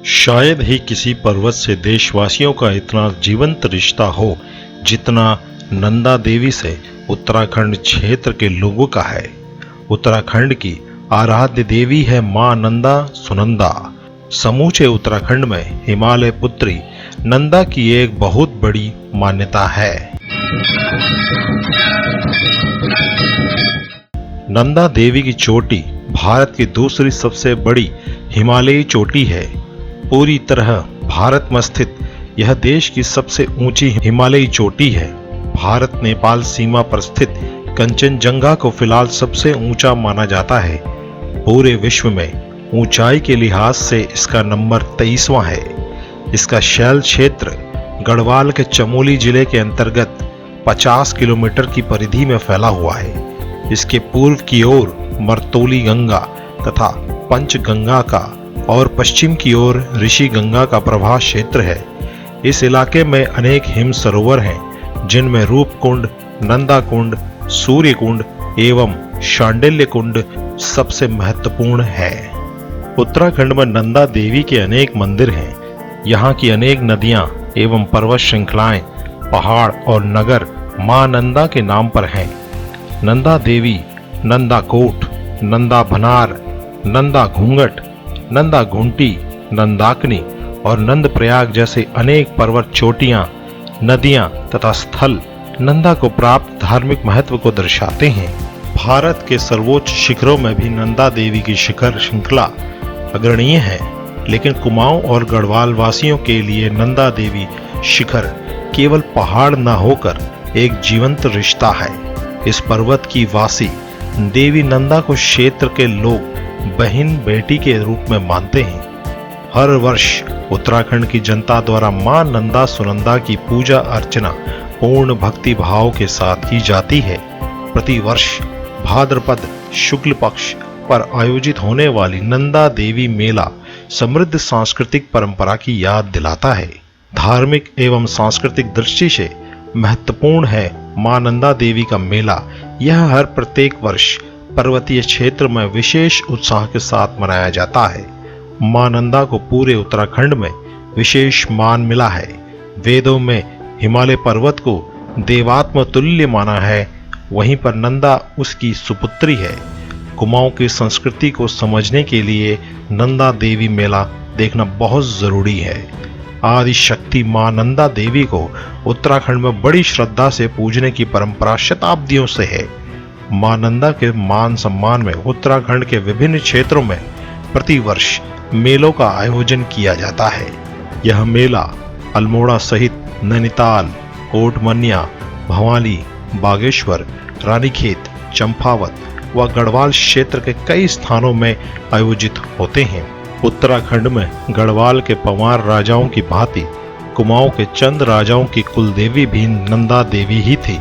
शायद ही किसी पर्वत से देशवासियों का इतना जीवंत रिश्ता हो जितना नंदा देवी से उत्तराखंड क्षेत्र के लोगों का है। उत्तराखंड की आराध्य देवी है मां नंदा सुनंदा। समूचे उत्तराखंड में हिमालय पुत्री नंदा की एक बहुत बड़ी मान्यता है। नंदा देवी की चोटी भारत की दूसरी सबसे बड़ी हिमालयी चोटी है। पूरी तरह भारत में स्थित यह देश की सबसे ऊंची हिमालयी चोटी है। भारत नेपाल सीमा पर स्थित कंचनजंगा को फिलहाल सबसे ऊंचा माना जाता है। पूरे विश्व में ऊंचाई के लिहाज से इसका नंबर 23वां है। इसका शैल क्षेत्र गढ़वाल के चमोली जिले के अंतर्गत 50 किलोमीटर की परिधि में फैला हुआ है। इसके पूर्व की ओर मर्तोली गंगा तथा पंचगंगा का और पश्चिम की ओर ऋषि गंगा का प्रवाह क्षेत्र है। इस इलाके में अनेक हिम सरोवर हैं, जिनमें रूप कुंड, नंदा कुंड, सूर्य कुंड एवं शांडिल्य कुंड सबसे महत्वपूर्ण है। उत्तराखंड में नंदा देवी के अनेक मंदिर हैं। यहाँ की अनेक नदियां एवं पर्वत श्रृंखलाएं, पहाड़ और नगर मां नंदा के नाम पर हैं। नंदा देवी, नंदा कोट, नंदा भनार, नंदा घूंघट, नंदा घुंटी, नंदाकनी और नंद प्रयाग जैसे अनेक पर्वत चोटियां, नदियां तथा स्थल नंदा को प्राप्त धार्मिक महत्व को दर्शाते हैं। भारत के सर्वोच्च शिखरों में भी नंदा देवी की शिखर श्रृंखला अग्रणीय है, लेकिन कुमाऊं और गढ़वाल वासियों के लिए नंदा देवी शिखर केवल पहाड़ न होकर एक जीवंत रिश्ता है। इस पर्वत की वासी देवी नंदा को क्षेत्र के लोग बहन बेटी के रूप में मानते हैं। हर वर्ष उत्तराखंड की जनता द्वारा मां नंदा सुनंदा की पूजा अर्चना पूर्ण भक्ति भाव के साथ की जाती है। प्रतिवर्ष भाद्रपद शुक्ल पक्ष पर आयोजित होने वाली नंदा देवी मेला समृद्ध सांस्कृतिक परंपरा की याद दिलाता है। धार्मिक एवं सांस्कृतिक दृष्टि से महत्वपूर्ण है मां नंदा देवी का मेला। यह हर प्रत्येक वर्ष पर्वतीय क्षेत्र में विशेष उत्साह के साथ मनाया जाता है। मां नंदा को पूरे उत्तराखंड में विशेष मान मिला है। वेदों में हिमालय पर्वत को देवात्म तुल्य माना है, वहीं पर नंदा उसकी सुपुत्री है। कुमाऊं की संस्कृति को समझने के लिए नंदा देवी मेला देखना बहुत जरूरी है। आदि शक्ति मां नंदा देवी को उत्तराखंड में बड़ी श्रद्धा से पूजने की परंपरा शताब्दियों से है। मां नंदा के मान सम्मान में उत्तराखंड के विभिन्न क्षेत्रों में प्रतिवर्ष मेलों का आयोजन किया जाता है। यह मेला अल्मोड़ा सहित नैनीताल, कोटमन्या, भवाली, बागेश्वर, रानीखेत, चंपावत व गढ़वाल क्षेत्र के कई स्थानों में आयोजित होते हैं। उत्तराखंड में गढ़वाल के पंवार राजाओं की भांति कुमाऊं के चंद राजाओं की कुलदेवी भी नंदा देवी ही थी।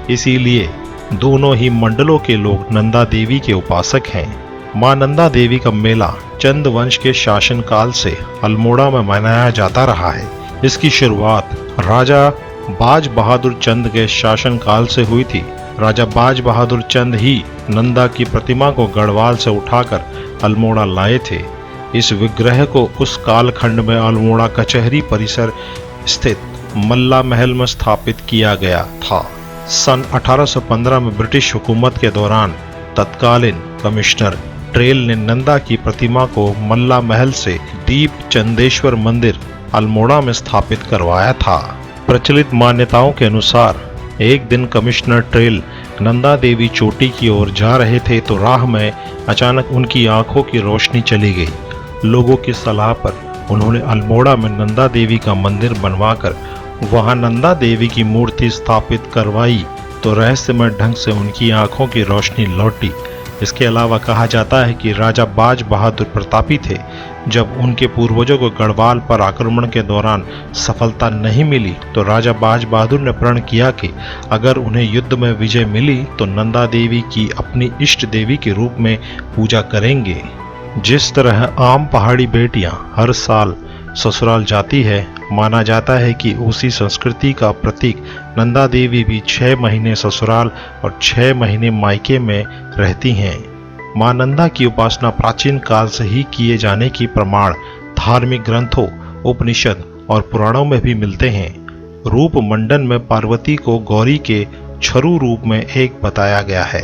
इसीलिए दोनों ही मंडलों के लोग नंदा देवी के उपासक हैं। मां नंदा देवी का मेला चंद वंश के शासनकाल से अल्मोड़ा में मनाया जाता रहा है। इसकी शुरुआत राजा बाज बहादुर चंद के शासनकाल से हुई थी। राजा बाज बहादुर चंद ही नंदा की प्रतिमा को गढ़वाल से उठाकर अल्मोड़ा लाए थे। इस विग्रह को उस कालखंड में अल्मोड़ा कचहरी परिसर स्थित मल्ला महल में स्थापित किया गया था। सन 1815 में ब्रिटिश हुकूमत के दौरान तत्कालीन कमिश्नर ट्रेल ने नंदा की प्रतिमा को मल्ला महल से दीप चंदेश्वर मंदिर अल्मोड़ा में स्थापित करवाया था। प्रचलित मान्यताओं के अनुसार एक दिन कमिश्नर ट्रेल नंदा देवी चोटी की ओर जा रहे थे तो राह में अचानक उनकी आंखों की रोशनी चली गई। लोगों की सलाह पर उन्होंने अल्मोड़ा में नंदा देवी का मंदिर बनवाकर वहां नंदा देवी की मूर्ति स्थापित करवाई तो रहस्यमय ढंग से उनकी आंखों की रोशनी लौटी। इसके अलावा कहा जाता है कि राजा बाज बहादुर प्रतापी थे। जब उनके पूर्वजों को गढ़वाल पर आक्रमण के दौरान सफलता नहीं मिली तो राजा बाज बहादुर ने प्रण किया कि अगर उन्हें युद्ध में विजय मिली तो नंदा देवी की अपनी इष्ट देवी के रूप में पूजा करेंगे। जिस तरह आम पहाड़ी बेटियां हर साल ससुराल जाती है, माना जाता है कि उसी संस्कृति का प्रतीक नंदा देवी भी 6 महीने ससुराल और 6 महीने मायके में रहती हैं। मां नंदा की उपासना प्राचीन काल से ही किए जाने की प्रमाण धार्मिक ग्रंथों, उपनिषद और पुराणों में भी मिलते हैं। रूप मंडन में पार्वती को गौरी के छरु रूप में एक बताया गया है।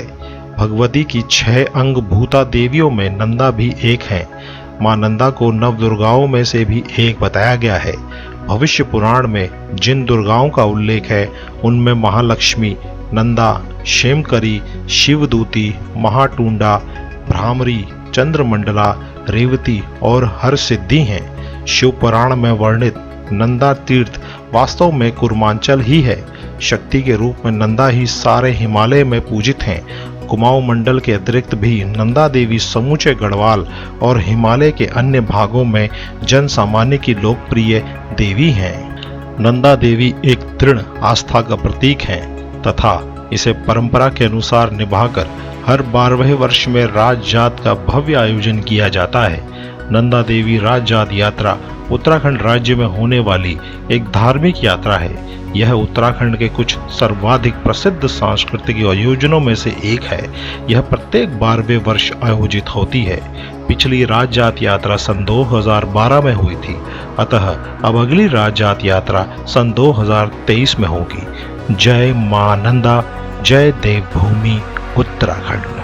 भगवती की 6 अंग भूता देवियों में नंदा भी एक है। मां नंदा को नव दुर्गाओं में से भी एक बताया गया है। भविष्य पुराण में जिन दुर्गाओं का उल्लेख है उनमें महालक्ष्मी, नंदा, क्षेमकरी, शिवदूती, महाटुंडा, भ्रामरी, चंद्रमंडला, रेवती और हरसिद्धि हैं। शिव पुराण में वर्णित नंदा तीर्थ वास्तव में कुर्मांचल ही है। शक्ति के रूप में नंदा ही सारे हिमालय में पूजित हैं। कुमाऊं मंडल के अतिरिक्त भी नंदा देवी समूचे गढ़वाल और हिमालय के अन्य भागों में जन सामान्य की लोकप्रिय देवी हैं। नंदा देवी एक दृढ़ आस्था का प्रतीक है तथा इसे परंपरा के अनुसार निभाकर हर 12वें वर्ष में राज जात का भव्य आयोजन किया जाता है। नंदा देवी राज जात यात्रा उत्तराखंड राज्य में होने वाली एक धार्मिक यात्रा है। यह उत्तराखंड के कुछ सर्वाधिक प्रसिद्ध सांस्कृतिक आयोजनों में से एक है। यह प्रत्येक 12वें वर्ष आयोजित होती है। पिछली राज जात यात्रा सन 2012 में हुई थी, अतः अब अगली राज जात यात्रा सन 2023 में होगी। जय मां नंदा, जय देवभूमि उत्तराखंड।